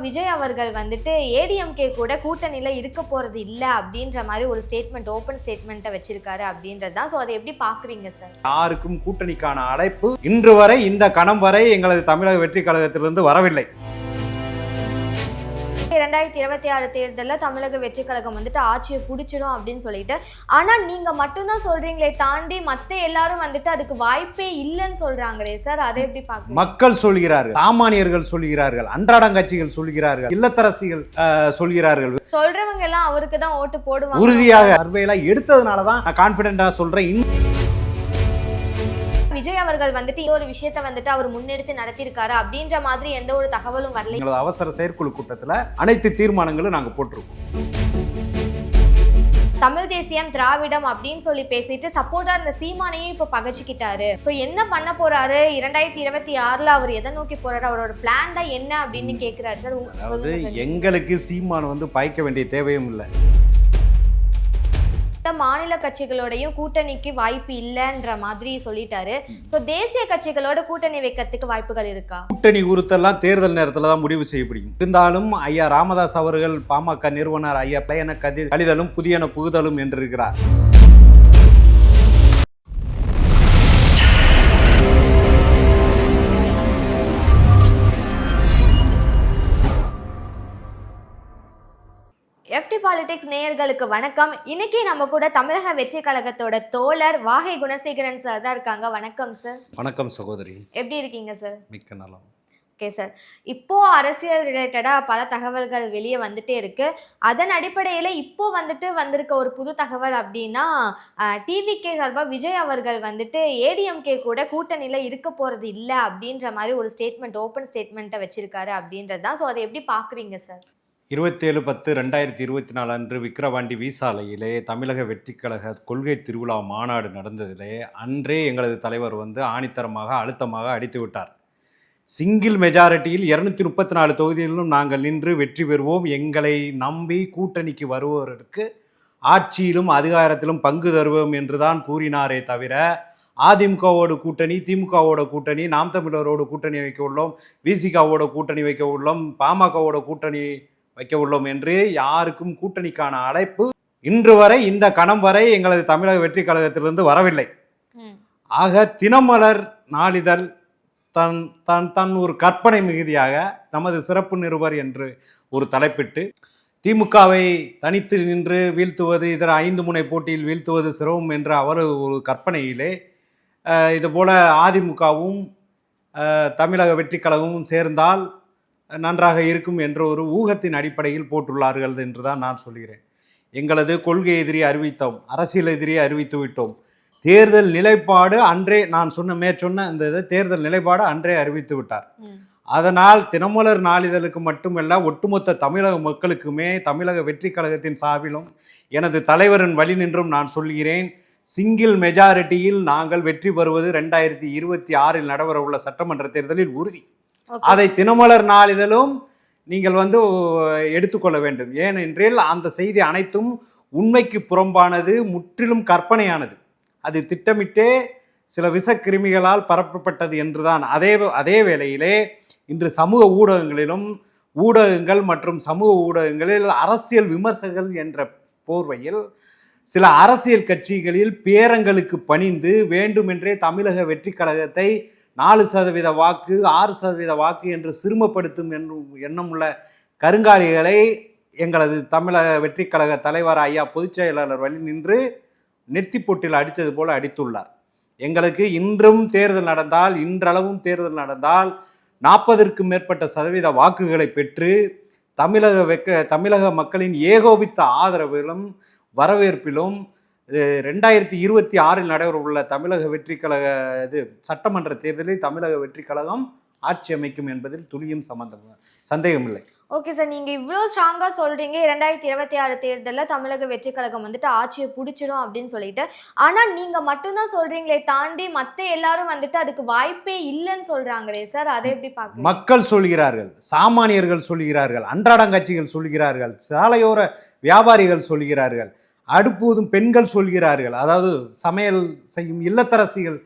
விஜய் அவர்கள் வந்துட்டு ஏடிஎம்கே கூட கூட்டணியில இருக்க போறது இல்ல அப்படின்ற மாதிரி ஒரு ஸ்டேட்மெண்ட், ஓபன் ஸ்டேட்மெண்ட்டை வச்சிருக்காரு அப்படின்றது தான். ஸோ அதை எப்படி பாக்குறீங்க சார்? யாருக்கும் கூட்டணிக்கான அழைப்பு இன்று வரை, இந்த கணம் வரை எங்களது தமிழக வெற்றி கழகத்திலிருந்து வரவில்லை. 2026 தேர்தலில் தமிழக வெற்றி கழகம் வந்துட்டு ஆட்சியை பிடிச்சிடும் அப்படின்னு சொல்லிட்டு, ஆனா நீங்க மட்டும்தான் சொல்றீங்களே தாண்டி மத்த எல்லாரும் வந்துட்டு அதுக்கு வாய்ப்பே இல்லைன்னு சொல்றாங்களே சார், அதை எப்படி பார்க்க? மக்கள் சொல்கிறார்கள், சாமானியர்கள் சொல்கிறார்கள், அன்றாடங்கட்சிகள் சொல்கிறார்கள், இல்லத்தரசிகள் சொல்கிறார்கள். சொல்றவங்க எல்லாம் அவருக்கு தான் ஓட்டு போடுவாங்க. உறுதியாக சர்வேலாம் எடுத்ததுனாலதான் நான் கான்பிடென்டா சொல்றேன். விஜய் அவர்கள் வந்துட்டு ஒரு விஷயத்தை வந்துட்டு அவர் முன்னெடுத்து நடத்தியிருக்காரு அப்படின்ற மாதிரி எந்த ஒரு தகவலும் வரல. எங்களது அவசர செயற்குழு கூட்டத்தில் அனைத்து தீர்மானங்களும் நாங்கள் போட்டிருக்கோம். தமிழ் தேசியம் திராவிடம் அப்படின்னு சொல்லி பேசிட்டு சப்போர்ட்டா இருந்த சீமானையும் இப்ப பகச்சுக்கிட்டாரு. ஸோ என்ன பண்ண போறாரு 2026ல, அவர் எதை நோக்கி போறாரு, அவரோட பிளான் தான் என்ன அப்படின்னு கேட்கிறாரு சார். அதாவது எங்களுக்கு சீமான் பாய்க்க வேண்டிய தேவையும் இல்லை. மாநில கட்சிகளோடையும் கூட்டணிக்கு வாய்ப்பு இல்லைன்ற மாதிரி சொல்லிட்டாரு. ஸோ தேசிய கட்சிகளோட கூட்டணி வைக்கிறதுக்கு வாய்ப்புகள் இருக்கா? கூட்டணி உறுத்தெல்லாம் தேர்தல் நேரத்தில் தான் முடிவு செய்யப்படும். இருந்தாலும் ஐயா ராமதாஸ் அவர்கள் பாமக நிறுவனர் ஐயா பழையன கழிதலும் புதியன புகுதலும் என்றிருக்கிறார். FT பாலிடிக்ஸ் நேயர்களுக்கு வணக்கம். இன்னைக்கு நம்ம கூட தமிழக வெற்றி கழகத்தோட தோழர் வாகை குணசேகரன் சார் தான் இருக்காங்க. வணக்கம் சார். வணக்கம் சகோதரி. எப்படி இருக்கீங்க சார்? மிக்க நலம். ஓகே சார், இப்போ அரசியல் ரிலேட்டடா பல தகவல்கள் வெளியே வந்துட்டே இருக்கு. அதன் அடிப்படையில் இப்போ வந்திருக்க ஒரு புது தகவல் அப்படின்னா, டிவிகே சார்பாக விஜய் அவர்கள் வந்துட்டு ஏடிஎம்கே கூட கூட்டணியில இருக்க போறது இல்லை அப்படின்ற மாதிரி ஒரு ஸ்டேட்மெண்ட், ஓப்பன் ஸ்டேட்மெண்ட்டை வச்சிருக்காரு அப்படின்றது தான். ஸோ அதை எப்படி பாக்குறீங்க சார்? 27/10/2024 அன்று விக்கிரவாண்டி விசாலையிலே தமிழக வெற்றி கழக கொள்கை திருவிழா மாநாடு நடந்ததிலே அன்றே எங்களது தலைவர் ஆணித்தரமாக அழுத்தமாக அடித்து விட்டார். சிங்கிள் மெஜாரிட்டியில் 234 தொகுதிகளிலும் நாங்கள் நின்று வெற்றி பெறுவோம், எங்களை நம்பி கூட்டணிக்கு வருவோருக்கு ஆட்சியிலும் அதிகாரத்திலும் பங்கு தருவோம் என்றுதான் கூறினாரே தவிர, அதிமுகவோட கூட்டணி, திமுகவோட கூட்டணி, நாம் தமிழரோட கூட்டணி வைக்க உள்ளோம், விசிகாவோட கூட்டணி வைக்க உள்ளோம், பாமகவோட கூட்டணி வைக்க உள்ளோம் என்று யாருக்கும் கூட்டணிக்கான அழைப்பு இன்று வரை, இந்த கணம் வரை எங்களது தமிழக வெற்றி கழகத்திலிருந்து வரவில்லை. ஆக தினமலர் நாளிதழ் தன் ஒரு கற்பனை மிகுதியாக நமது சிறப்பு நிருபர் என்று ஒரு தலைப்பிட்டு, திமுகவை தனித்து நின்று வீழ்த்துவது, இதர 5 முனை போட்டியில் வீழ்த்துவது சிரமம் என்ற அவர் ஒரு கற்பனையிலே இதுபோல அதிமுகவும் தமிழக வெற்றி கழகமும் சேர்ந்தால் நன்றாக இருக்கும் என்ற ஒரு ஊகத்தின் அடிப்படையில் போட்டுள்ளார்கள் என்றுதான் நான் சொல்கிறேன். எங்களது கொள்கை எதிரி அறிவித்தோம், அரசியல் எதிரி அறிவித்து விட்டோம். தேர்தல் நிலைப்பாடு அன்றே நான் சொன்ன இந்த தேர்தல் நிலைப்பாடு அன்றே அறிவித்து விட்டார். அதனால் தினமலர் நாளிதழுக்கு மட்டுமல்ல, ஒட்டுமொத்த தமிழக மக்களுக்குமே தமிழக வெற்றி கழகத்தின் சார்பிலும் எனது தலைவரின் வழி நின்றும் நான் சொல்கிறேன், சிங்கிள் மெஜாரிட்டியில் நாங்கள் வெற்றி பெறுவது 2026 நடைபெற உள்ள சட்டமன்ற தேர்தலில் உறுதி. அதை தினமலர் நாளிதழும் நீங்கள் எடுத்துக்கொள்ள வேண்டும். ஏனென்றால் அந்த செய்தி அனைத்தும் உண்மைக்கு புறம்பானது, முற்றிலும் கற்பனையானது. அது திட்டமிட்டே சில விஷக்கிருமிகளால் பரப்பப்பட்டது என்றுதான். அதே வேளையிலே இன்று சமூக ஊடகங்கள் மற்றும் சமூக ஊடகங்களில் அரசியல் விமர்சகர்கள் என்ற போர்வையில் சில அரசியல் கட்சிகளில் பேரங்களுக்கு பணிந்து வேண்டுமென்றே தமிழக வெற்றி கழகத்தை 4% வாக்கு 6% வாக்கு என்று சிறுமப்படுத்தும் எண்ணமுள்ள கருங்காலிகளை எங்களது தமிழக வெற்றி கழக தலைவர் ஐயா பொதுச் செயலாளர் வழி நின்று நெத்தி பொட்டில் அடித்தது போல அடித்துள்ளார். எங்களுக்கு இன்றளவும் தேர்தல் நடந்தால் 40க்கும் மேற்பட்ட சதவீத வாக்குகளை பெற்று தமிழக மக்களின் ஏகோபித்த ஆதரவிலும் வரவேற்பிலும் 2026 நடைபெற உள்ள தமிழக வெற்றி கழக சட்டமன்ற தேர்தலில் தமிழக வெற்றி கழகம் ஆட்சி அமைக்கும் என்பதில் துளியும் சந்தேகமில்லை. ஓகே சார், நீங்க இவ்வளோ ஸ்ட்ராங்கா சொல்றீங்க 2026 தேர்தலில் தமிழக வெற்றி கழகம் ஆட்சியை பிடிச்சிடும் அப்படின்னு சொல்லிட்டு, ஆனா நீங்க மட்டும்தான் சொல்றீங்களே தாண்டி மத்த எல்லாரும் அதுக்கு வாய்ப்பே இல்லைன்னு சொல்றாங்களே சார், அதை எப்படி பார்க்க? மக்கள் சொல்கிறார்கள், சாமானியர்கள் சொல்கிறார்கள், அன்றாடங்கட்சிகள் சொல்கிறார்கள், சாலையோர வியாபாரிகள் சொல்கிறார்கள், அடுப்பூதும் பெண்கள் சொல்கிறார்கள், அதாவது சமையல் செய்யும் இல்லத்தரசிகள்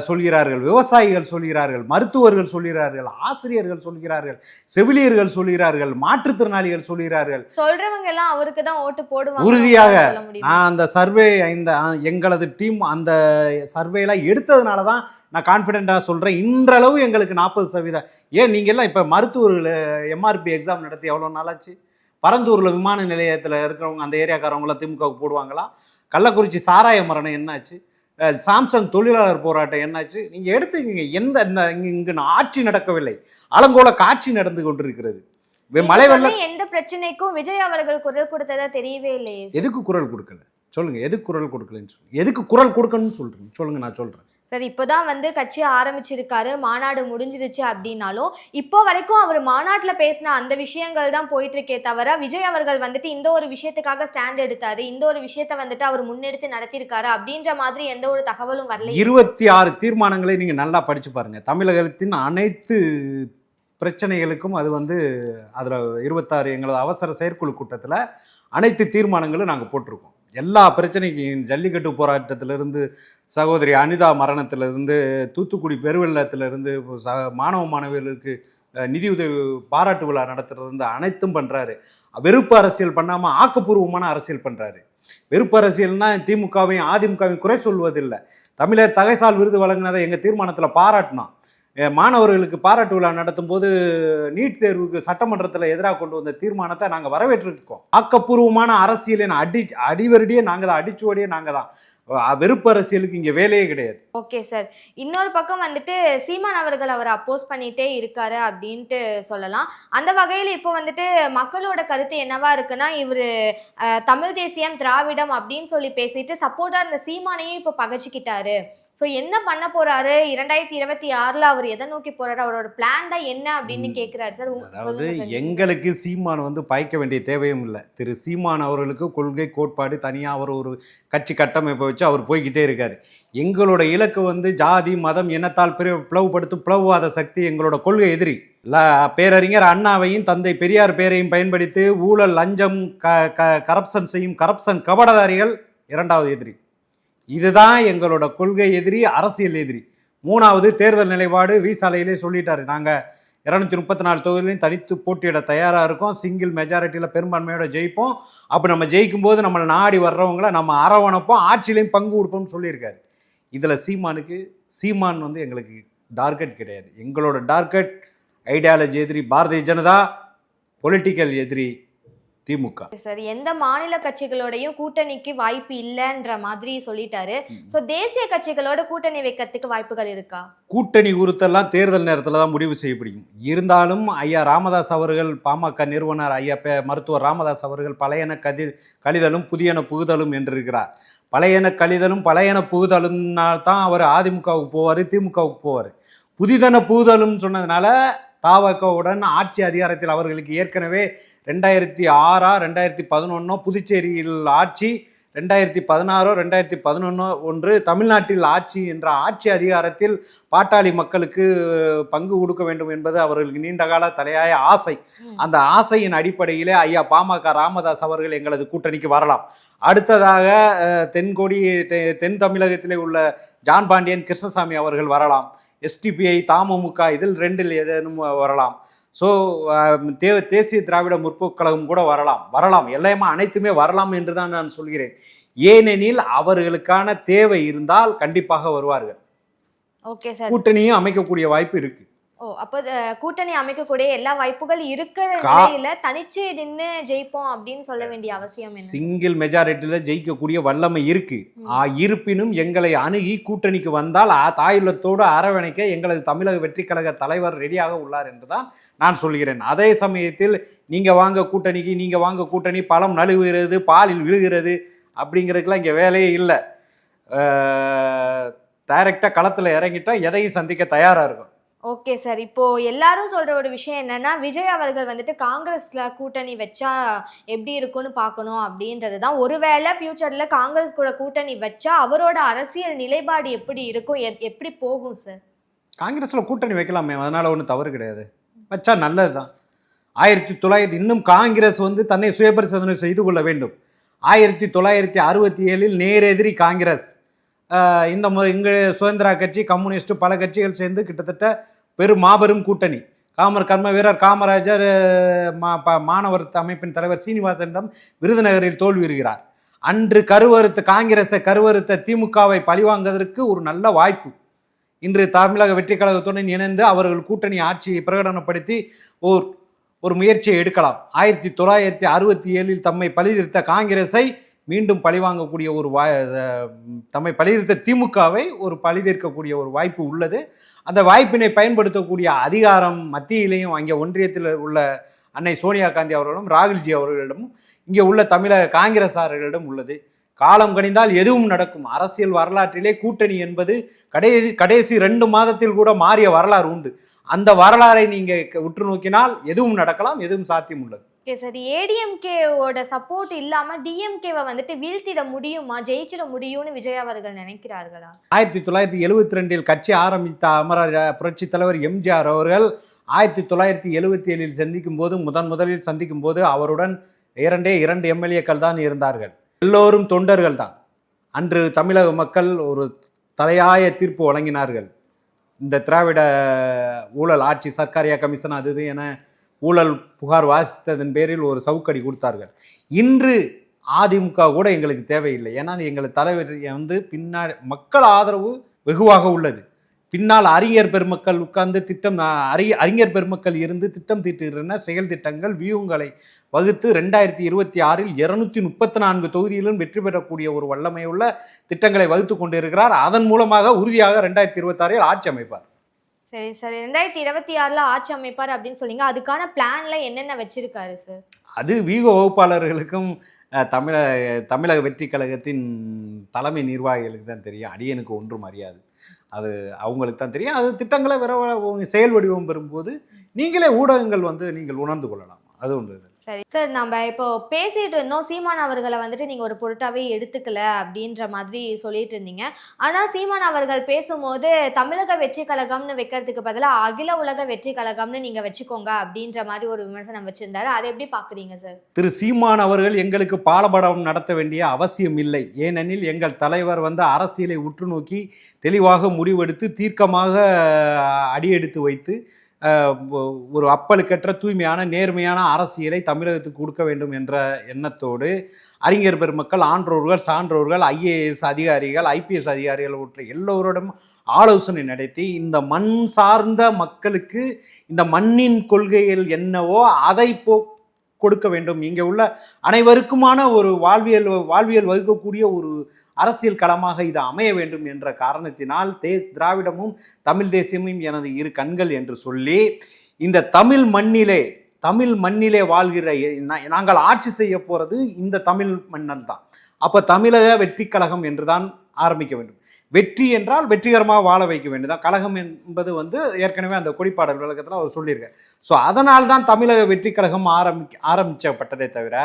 சொல்கிறார்கள், விவசாயிகள் சொல்கிறார்கள், மருத்துவர்கள் சொல்கிறார்கள், ஆசிரியர்கள் சொல்கிறார்கள், செவிலியர்கள் சொல்கிறார்கள், மாற்றுத்திறனாளிகள் சொல்கிறார்கள். சொல்றவங்க எல்லாம் அவருக்கு தான் ஓட்டு போடுவாங்க உறுதியாக சொல்ல முடியும். நான் அந்த சர்வே எங்களது டீம் அந்த சர்வேலாம் எடுத்ததுனால தான் நான் கான்ஃபிடென்ட்டாக சொல்கிறேன். இன்றளவு எங்களுக்கு 40%. ஏன் நீங்கள் எல்லாம் இப்போ மருத்துவர்கள் எம்ஆர்பி எக்ஸாம் நடத்தி எவ்வளோ நாளாச்சு? பரந்தூரில் விமான நிலையத்தில் இருக்கிறவங்க அந்த ஏரியாக்காரவங்களாம் திமுகவுக்கு போடுவாங்களா? கள்ளக்குறிச்சி சாராய மரணம் என்னாச்சு? சாம்சங் தொழிலாளர் போராட்டம் என்னாச்சு? நீங்கள் எடுத்துக்கங்க. இங்கு ஆட்சி நடக்கவில்லை, அலங்கோல காட்சி நடந்து கொண்டிருக்கிறது. மழை வெள்ளம் எந்த பிரச்சனைக்கும் விஜய் அவர்கள் குரல் கொடுத்ததா தெரியவே இல்லையே. எதுக்கு குரல் கொடுக்கல சொல்லுங்க? எதுக்கு குரல் கொடுக்கலன்னு சொல்லுங்க. எதுக்கு குரல் கொடுக்கணும்னு சொல்றீங்க சொல்லுங்க, நான் சொல்றேன். சார் இப்போதான் கட்சி ஆரம்பிச்சிருக்காரு, மாநாடு முடிஞ்சிருச்சு அப்படின்னாலும் இப்போ வரைக்கும் அவர் மாநாட்டில் பேசின அந்த விஷயங்கள் தான் போயிட்டு இருக்கே தவிர விஜய் அவர்கள் இந்த ஒரு விஷயத்துக்காக ஸ்டாண்ட் எடுத்தாரு, இந்த ஒரு விஷயத்த அவர் முன்னெடுத்து நடத்தியிருக்காரு அப்படின்ற மாதிரி எந்த ஒரு தகவலும் வரல. 26 தீர்மானங்களை நீங்க நல்லா படிச்சு பாருங்க. தமிழகத்தின் அனைத்து பிரச்சனைகளுக்கும் அது அதில் 26 எங்களது அவசர செயற்குழு கூட்டத்தில் அனைத்து தீர்மானங்களும் நாங்கள் போட்டிருக்கோம். எல்லா பிரச்சனைக்கும் ஜல்லிக்கட்டு போராட்டத்திலிருந்து, சகோதரி அனிதா மரணத்திலிருந்து, தூத்துக்குடி பெருவெள்ளத்திலிருந்து, மாணவ மாணவிகளுக்கு நிதியுதவி பாராட்டு விழா நடத்துறதுலேருந்து அனைத்தும் பண்ணுறாரு. வெறுப்பு அரசியல் பண்ணாமல் ஆக்கப்பூர்வமான அரசியல் பண்ணுறாரு. வெறுப்பு அரசியல்னால் திமுகவையும் அதிமுகவையும் குறை சொல்வதில்லை. தமிழர் தகைசால் விருது வழங்கினதை எங்கள் தீர்மானத்தில் பாராட்டினோம். மாணவர்களுக்கு பாராட்டு விழா நடத்தும் போது நீட் தேர்வுக்கு சட்டமன்றத்தில் எதிராக கொண்டு வந்த தீர்மானத்தை நாங்கள் வரவேற்றிருக்கோம். ஆக்கப்பூர்வமான அரசியலின் அடிவரடியே நாங்கள் தான், அடிச்சுவடியே நாங்கள் தான். வெறுப்பு அரசியலுக்கு இங்கே வேலையே கிடையாது. ஓகே சார், இன்னொரு பக்கம் சீமான் அவர்கள் அவர் அப்போஸ் பண்ணிட்டே இருக்காரு அப்படின்ட்டு சொல்லலாம். அந்த வகையில் இப்போ மக்களோட கருத்து என்னவா இருக்குன்னா, இவர் தமிழ் தேசியம் திராவிடம் அப்படின்னு சொல்லி பேசிட்டு சப்போர்ட்டா இருந்த சீமானையும் இப்போ பகச்சிக்கிட்டாரு. ஸோ என்ன பண்ண போறாரு 2026 அவர் எதை நோக்கி போறாரு, அவரோட பிளான் தான் என்ன அப்படின்னு கேட்கிறாரு சார். அதாவது எங்களுக்கு சீமான் பயக்க வேண்டிய தேவையும் இல்லை. திரு சீமான் அவர்களுக்கு கொள்கை கோட்பாடு தனியாக அவர் ஒரு கட்சி கட்டமைப்பை வச்சு அவர் போய்கிட்டே இருக்காரு. எங்களோட இலக்கு ஜாதி மதம் இனத்தால் பிளவுபடுத்தும் பிளவுவாத சக்தி எங்களோட கொள்கை எதிரி. பேரறிஞர் அண்ணாவையும் தந்தை பெரியார் பேரையும் பயன்படுத்தி ஊழல் லஞ்சம் கரப்ஷன் செய்யும் கரப்ஷன் கபடதாரிகள் இரண்டாவது எதிரி. இதுதான் எங்களோட கொள்கை எதிரி, அரசியல் எதிரி. 3வது தேர்தல் நிலைப்பாடு வீசாலையிலே சொல்லிட்டாரு. நாங்கள் 234 தொகுதியிலையும் தனித்து போட்டியிட தயாராக இருக்கோம், சிங்கிள் மெஜாரிட்டியில் பெரும்பான்மையோட ஜெயிப்போம். அப்போ நம்ம ஜெயிக்கும் போது நம்மளை நாடி வர்றவங்கள நம்ம அரவணைப்போம், ஆட்சியிலையும் பங்கு கொடுப்போம்னு சொல்லியிருக்காரு. இதில் சீமான் எங்களுக்கு டார்கெட் கிடையாது. எங்களோட டார்கெட் ஐடியாலஜி எதிரி பாரதிய ஜனதா, பொலிட்டிக்கல் எதிரி திமுக. சார் எந்த மாநில கட்சிகளோடையும் கூட்டணிக்கு வாய்ப்பு இல்லைன்ற மாதிரி சொல்லிட்டாரு. ஸோ தேசிய கட்சிகளோட கூட்டணி வைக்கிறதுக்கு வாய்ப்புகள் இருக்கா? கூட்டணி குறித்தெல்லாம் தேர்தல் நேரத்தில் தான் முடிவு செய்யப்படும். இருந்தாலும் ஐயா ராமதாஸ் அவர்கள், பாமக நிறுவனர் ஐயா மருத்துவர் ராமதாஸ் அவர்கள் பழையன கழிதலும் புதியன புகுதலும் என்றிருக்கிறார். பழையன கழிதலும் பழையன புகுதலும்னால் தான் அவர் அதிமுகவுக்கு போவார், திமுகவுக்கு போவார். புதிதன புகுதலும் சொன்னதுனால தாவகவுடன் ஆட்சி அதிகாரத்தில் அவர்களுக்கு ஏற்கனவே 2006 2011 புதுச்சேரியில் ஆட்சி, 2016 2011 தமிழ்நாட்டில் ஆட்சி என்ற ஆட்சி அதிகாரத்தில் பாட்டாளி மக்களுக்கு பங்கு கொடுக்க வேண்டும் என்பது அவர்களுக்கு நீண்டகால தலையாய ஆசை. அந்த ஆசையின் அடிப்படையிலே ஐயா பாமக ராமதாஸ் அவர்கள் எங்களது கூட்டணிக்கு வரலாம். அடுத்ததாக தென் தமிழகத்திலே உள்ள ஜான் பாண்டியன் கிருஷ்ணசாமி அவர்கள் வரலாம். எஸ்டிபிஐ தமுமுக இதில் 2இல் ஏதேனும் வரலாம். ஸோ தேசிய திராவிட முற்போக்கு கழகம் கூட வரலாம். எல்லாமே அனைத்துமே வரலாம் என்று தான் நான் சொல்கிறேன். ஏனெனில் அவர்களுக்கான தேவை இருந்தால் கண்டிப்பாக வருவார்கள். ஓகே சார், கூட்டணியும் அமைக்கக்கூடிய வாய்ப்பு இருக்கு. அப்போ கூட்டணி அமைக்கக்கூடிய எல்லா வாய்ப்புகள் இருக்கிற நிலையில தனிச்சு நின்று ஜெயிப்போம் அப்படின்னு சொல்ல வேண்டிய அவசியம் என்ன? சிங்கிள் மெஜாரிட்டியில ஜெயிக்கக்கூடிய வல்லமை இருக்கு. இருப்பினும் எங்களை அணுகி கூட்டணிக்கு வந்தால் தாயுள்ளத்தோடு அரவணைக்க எங்களது தமிழக வெற்றி கழக தலைவர் ரெடியாக உள்ளார் என்றுதான் நான் சொல்கிறேன். அதே சமயத்தில் நீங்க வாங்க கூட்டணி பழம் நழுவுகிறது பாலில் விழுகிறது அப்படிங்கிறதுக்கெல்லாம் இங்கே வேலையே இல்லை. டைரக்டாக களத்தில் இறங்கிட்டா எதையும் சந்திக்க தயாராக இருக்கும். ஓகே சார், இப்போ எல்லாரும் சொல்ற ஒரு விஷயம் என்னன்னா, விஜய் அவர்கள் காங்கிரஸ்ல கூட்டணி வச்சா எப்படி இருக்கும்னு பார்க்கணும் அப்படின்றது தான். ஒருவேளை ஃபியூச்சர்ல காங்கிரஸ் கூட கூட்டணி வச்சா அவரோட அரசியல் நிலைப்பாடு எப்படி இருக்கும், எப்படி போகும் சார்? காங்கிரஸ்ல கூட்டணி வைக்கலாமே, அதனால ஒன்றும் தவறு கிடையாது, வச்சா நல்லது தான். 1900 இன்னும் காங்கிரஸ் தன்னை சுயபரிசோதனை செய்து கொள்ள வேண்டும். 1967 நேரெதிரி காங்கிரஸ். இங்கே சுதந்திரா கட்சி, கம்யூனிஸ்ட் பல கட்சிகள் சேர்ந்து கிட்டத்தட்ட மாபெரும் கூட்டணி. கர்ம வீரர் காமராஜர் மாணவர் அமைப்பின் தலைவர் சீனிவாசனிடம் விருதுநகரில் தோல்வியுறுகிறார். அன்று காங்கிரஸை கருவறுத்த திமுகவை பழிவாங்குவதற்கு ஒரு நல்ல வாய்ப்பு. இன்று தமிழக வெற்றி கழகத்துடன் இணைந்து அவர்கள் கூட்டணி ஆட்சியை பிரகடனப்படுத்தி ஒரு முயற்சியை எடுக்கலாம். 1967 தம்மை பழிதீர்த்த காங்கிரஸை மீண்டும் பழிவாங்கக்கூடிய தம்மை பழிதீர்த்த திமுகவை பழிதீர்க்கக்கூடிய ஒரு வாய்ப்பு உள்ளது. அந்த வாய்ப்பினை பயன்படுத்தக்கூடிய அதிகாரம் மத்தியிலையும் அங்கே ஒன்றியத்தில் உள்ள அன்னை சோனியா காந்தி அவர்களிடம், ராகுல்ஜி அவர்களிடமும், இங்கே உள்ள தமிழக காங்கிரஸார்களிடம் உள்ளது. காலம் கணிந்தால் எதுவும் நடக்கும். அரசியல் வரலாற்றிலே கூட்டணி என்பது கடைசி 2 மாதத்தில் கூட மாறிய வரலாறு உண்டு. அந்த வரலாறை நீங்க உற்று நோக்கினால் எதுவும் நடக்கலாம், எதுவும் சாத்தியம் உள்ளது. ஓகே சார், ஏடிஎம்கேவோட சப்போர்ட் இல்லாம டிஎம்கேவை வந்துட்டு வீழ்த்திட முடியுமா, ஜெயிச்சிட முடியும்னு விஜய் அவர்கள் நினைக்கிறார்களா? 1972 கட்சி ஆரம்பித்த அமரர் புரட்சி தலைவர் எம்ஜிஆர் அவர்கள் 1977 சந்திக்கும் போது முதலில் சந்திக்கும் போது அவருடன் 2 எம்எல்ஏக்கள் தான் இருந்தார்கள். எல்லோரும் தொண்டர்கள் தான். அன்று தமிழக மக்கள் ஒரு தலையாய தீர்ப்பு வழங்கினார்கள். இந்த திராவிட ஊழல் ஆட்சி, சர்க்காரியா கமிஷன் அது என ஊழல் புகார் வாசித்ததன் பேரில் ஒரு சவுக்கடி கொடுத்தார்கள். இன்று அதிமுக கூட எங்களுக்கு தேவையில்லை. ஏன்னா எங்கள் தலைவர் பின்னாடி மக்கள் ஆதரவு வெகுவாக உள்ளது. பின்னால் அறிஞர் பெருமக்கள் உட்கார்ந்து அறிஞர் பெருமக்கள் இருந்து திட்டம் தீட்டுகின்றன. செயல் திட்டங்கள் வியூகங்களை வகுத்து 2026 234 தொகுதியிலும் வெற்றி பெறக்கூடிய ஒரு வல்லமையுள்ள திட்டங்களை வகுத்து கொண்டிருக்கிறார். அதன் மூலமாக உறுதியாக 2026 ஆட்சி அமைப்பார். சரி சார், 2026 ஆட்சி அமைப்பார் அப்படின்னு சொல்லிங்க. அதுக்கான பிளான்ல என்னென்ன வச்சிருக்காரு சார்? அது வியூக வகுப்பாளர்களுக்கும் தமிழக வெற்றி கழகத்தின் தலைமை நிர்வாகிகளுக்கு தான் தெரியும். அடியனுக்கு ஒன்றும் அறியாது. அது அவங்களுக்கு தான் தெரியும். அது திட்டங்களை செயல் வடிவம் பெறும்போது நீங்களே ஊடகங்கள் நீங்கள் உணர்ந்து கொள்ளலாம். அது ஒன்று. சரி சார், நம்ம இப்போ பேசிட்டு இருந்தோம், சீமான் அவர்களை வந்துட்டு நீங்க ஒரு பொருட்டாவே எடுத்துக்கல அப்படின்ற மாதிரி சொல்லிட்டு இருந்தீங்க. ஆனா சீமான் அவர்கள் பேசும்போது தமிழக வெற்றி கழகம்னு வைக்கிறதுக்கு பதிலாக அகில உலக வெற்றி கழகம்னு நீங்க வச்சுக்கோங்க அப்படின்ற மாதிரி ஒரு விமர்சனம் வச்சிருந்தாரு. அதை எப்படி பாக்குறீங்க சார்? திரு சீமான் அவர்கள் எங்களுக்கு பாலபடம் நடத்த வேண்டிய அவசியம் இல்லை. ஏனெனில் எங்கள் தலைவர் அரசியலை உற்று நோக்கி தெளிவாக முடிவெடுத்து தீர்க்கமாக அடியெடுத்து வைத்து ஒரு அப்பலுக்கற்ற தூய்மையான நேர்மையான அரசியலை தமிழகத்துக்கு கொடுக்க வேண்டும் என்ற எண்ணத்தோடு அறிஞர் பெருமக்கள், ஆன்றோர்கள், சான்றோர்கள், ஐஏஎஸ் அதிகாரிகள், ஐபிஎஸ் அதிகாரிகள் உற்ற எல்லோரிடம் ஆலோசனை நடத்தி இந்த மண் சார்ந்த மக்களுக்கு இந்த மண்ணின் கொள்கைகள் என்னவோ அதை கொடுக்க வேண்டும். இங்கே உள்ள அனைவருக்குமான ஒரு வாழ்வியல் வகுக்கக்கூடிய ஒரு அரசியல் களமாக இது அமைய வேண்டும் என்ற காரணத்தினால் திராவிடமும் தமிழ் தேசியமும் எனது 2 கண்கள் என்று சொல்லி இந்த தமிழ் மண்ணிலே வாழ்கிற நாங்கள் ஆட்சி செய்ய போகிறது இந்த தமிழ் மண்ணல் தான். அப்போ தமிழக வெற்றி கழகம் என்று தான் ஆரம்பிக்க வேண்டும். வெற்றி என்றால் வெற்றிகரமாக வாழ வைக்க வேண்டியதான். கழகம் என்பது ஏற்கனவே அந்த கொடிப்பாடல் விளக்கத்தில் அவர் சொல்லியிருக்கார். ஸோ அதனால் தான் தமிழக வெற்றி கழகம் ஆரம்பிக்கப்பட்டதே தவிர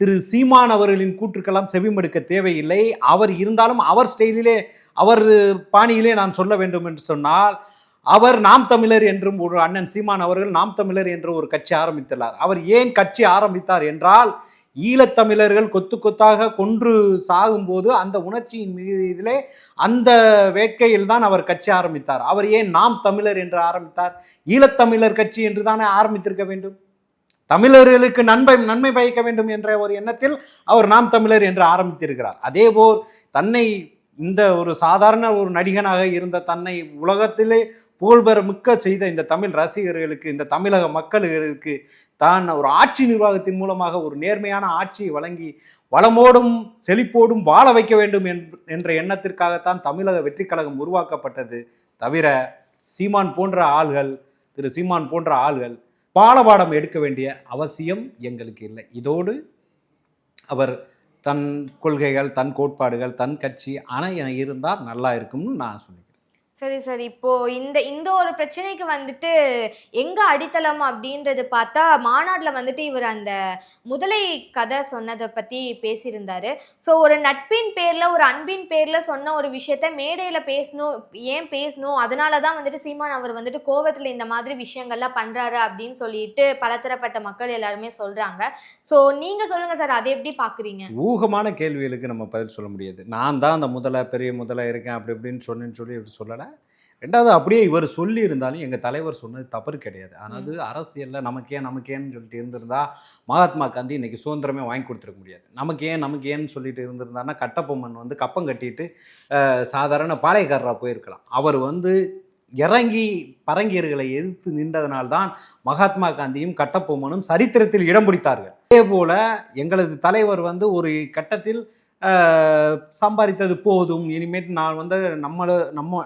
திரு சீமான் அவர்களின் கூற்றுக்கெல்லாம் செவிமடுக்க தேவையில்லை. அவர் இருந்தாலும் அவர் ஸ்டைலிலே, அவர் பாணியிலே நான் சொல்ல வேண்டும் என்று சொன்னால், அவர் நாம் தமிழர் என்றும் ஒரு அண்ணன் சீமான் அவர்கள் நாம் தமிழர் என்று ஒரு கட்சி ஆரம்பித்துள்ளார். அவர் ஏன் கட்சி ஆரம்பித்தார் என்றால், ஈழத்தமிழர்கள் கொத்து கொத்தாக கொன்று சாகும்போது அந்த உணர்ச்சியின் மீதிலே அந்த வேட்கையில் தான் அவர் கட்சி ஆரம்பித்தார். அவர் ஏன் நாம் தமிழர் என்று ஆரம்பித்தார்? ஈழத்தமிழர் கட்சி என்று தானே ஆரம்பித்திருக்க வேண்டும். தமிழர்களுக்கு நன்மை பயக்க வேண்டும் என்ற ஒரு எண்ணத்தில் அவர் நாம் தமிழர் என்று ஆரம்பித்திருக்கிறார். அதேபோல் தன்னை இந்த ஒரு சாதாரண ஒரு நடிகனாக இருந்த தன்னை உலகத்திலே புகழ்பெற மிக்க செய்த இந்த தமிழ் ரசிகர்களுக்கு, இந்த தமிழக மக்களுக்கு தான் ஒரு ஆட்சி நிர்வாகத்தின் மூலமாக ஒரு நேர்மையான ஆட்சியை வழங்கி வளமோடும் செழிப்போடும் வாழ வைக்க வேண்டும் என்ற எண்ணத்திற்காகத்தான் தமிழக வெற்றி கழகம் உருவாக்கப்பட்டது. தவிர திரு சீமான் போன்ற ஆள்கள் பாலபாடம் எடுக்க வேண்டிய அவசியம் எங்களுக்கு இல்லை. இதோடு அவர் தன் கொள்கைகள், தன் கோட்பாடுகள், தன் கட்சி இருந்தால் நல்லா இருக்கும்னு நான் சொல்லிக்கிறேன். சரி சார். இப்போ இந்த இந்த ஒரு பிரச்சனைக்கு வந்துட்டு எங்க அடித்தளம் அப்படின்றது பார்த்தா, மாநாட்ல வந்துட்டு இவர் அந்த முதலை கதை சொன்னத பத்தி பேசியிருந்தாரு. ஸோ ஒரு நட்பின் பேர்ல, ஒரு அன்பின் பேர்ல சொன்ன ஒரு விஷயத்த மேடையில பேசணும். ஏன் பேசணும்? அதனால தான் வந்துட்டு சீமான் அவர் வந்துட்டு கோவத்துல இந்த மாதிரி விஷயங்கள்லாம் பண்றாரு அப்படின்னு சொல்லிட்டு பலதரப்பட்ட மக்கள் எல்லாருமே சொல்றாங்க. ஸோ நீங்க சொல்லுங்க சார். அத எப்படி பார்க்குறீங்க? ஊகமான கேள்விகளுக்கு நம்ம பதில் சொல்ல முடியாது. நான் தான் அந்த முதல, பெரிய முதல இருக்கேன் அப்படி இப்படின்னு சொன்னேன்னு சொல்லி இவர் சொல்லல. 2வது அப்படியே இவர் சொல்லியிருந்தாலும் எங்க தலைவர் சொன்னது தவறு கிடையாது. அதாவது ம். அரசியல்ல நமக்கேன்னு சொல்லிட்டு இருந்திருந்தா, மகாத்மா காந்தி இன்னைக்கு சுதந்திரமே வாங்கி குடுத்துருக்க முடியாது. நமக்கேன்னு சொல்லிட்டு இருந்திருந்தாருன்னா, கட்டபொம்மன் வந்து கப்பம் கட்டிட்டு சாதாரண பாளையக்காரரா போயிருக்கலாம். அவர் வந்து இறங்கி பரங்கியர்களை எதிர்த்து நின்றதனால் தான் மகாத்மா காந்தியும் கட்டபொம்மனும் சரித்திரத்தில் இடம் பிடித்தார்கள். அதேபோல எங்களது தலைவர் வந்து ஒரு கட்டத்தில் சம்பாதித்தது போதும், இனிமேட்டு நான் வந்து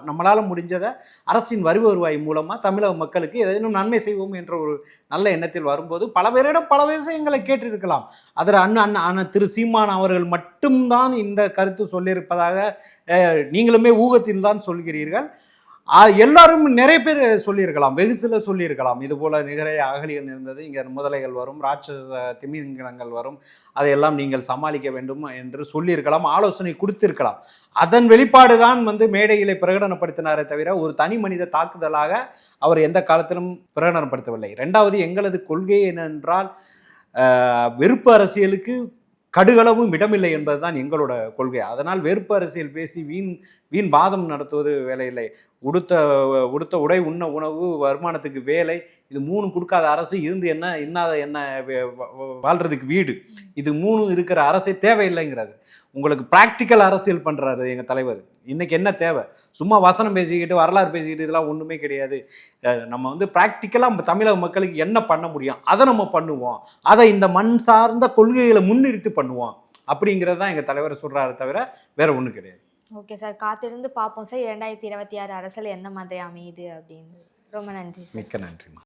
நம்மளால முடிஞ்சதை அரசின் வரி வருவாய் மூலமா தமிழக மக்களுக்கு ஏதேனும் நன்மை செய்வோம் என்ற ஒரு நல்ல எண்ணத்தில் வரும்போது பல பேரிடம் பல விஷயங்களை கேட்டிருக்கலாம். அதில் அண்ணன் திரு சீமான் அவர்கள் மட்டும்தான் இந்த கருத்து சொல்லியிருப்பதாக நீங்களுமே ஊகத்தில் தான் சொல்கிறீர்கள். எல்லாரும் நிறைய பேர் சொல்லியிருக்கலாம், வெகு சிலர் சொல்லியிருக்கலாம். இது போல நிகர அகழிகள் இருந்தது, இங்கே முதலைகள் வரும், ராட்சச திமிங்கலங்கள் வரும், அதையெல்லாம் நீங்கள் சமாளிக்க வேண்டும் என்று சொல்லியிருக்கலாம், ஆலோசனை கொடுத்திருக்கலாம். அதன் வெளிப்பாடு தான் வந்து மேடைகளை பிரகடனப்படுத்தினாரே தவிர ஒரு தனி மனித தாக்குதலாக அவர் எந்த காலத்திலும் பிரகடனப்படுத்தவில்லை. 2வது எங்களது கொள்கை என்னென்றால் வெறுப்பு அரசியலுக்கு கடுகளவும் இடமில்லை என்பதுதான் எங்களோட கொள்கை. அதனால் வெறுப்பு அரசியல் பேசி வீண் வீண் வாதம் நடத்துவது வேலையில்லை. உடுத்த உடுத்த உடை, உண்ண உணவு, வருமானத்துக்கு வேலை, இது 3 கொடுக்காத அரசு இருந்து என்ன, இன்னாத என்ன, வாழ்றதுக்கு வீடு, இது 3 இருக்கிற அரசே தேவையில்லைங்கிறாரு. உங்களுக்கு பிராக்டிக்கல் அரசியல் பண்றாரு எங்க தலைவர். இன்னைக்கு என்ன தேவை? சும்மா வசனம் பேசிக்கிட்டு வரலாறு பேசிக்கிட்டு இதெல்லாம் ஒண்ணுமே கிடையாது. நம்ம வந்து பிராக்டிக்கலா தமிழக மக்களுக்கு என்ன பண்ண முடியும் அதை நம்ம பண்ணுவோம், அதை இந்த மண் சார்ந்த கொள்கைகளை முன்னிறுத்தி பண்ணுவோம் அப்படிங்கிறது தான் எங்க தலைவர் சொல்றாரு தவிர வேற ஒண்ணும் கிடையாது. Okay sir. காத்திருந்து பார்ப்போம் சார். 2026 அரசியல் எந்த மாதிரி அமையுது அப்படின்னு. ரொம்ப நன்றி சார். மிக்க நன்றிமா.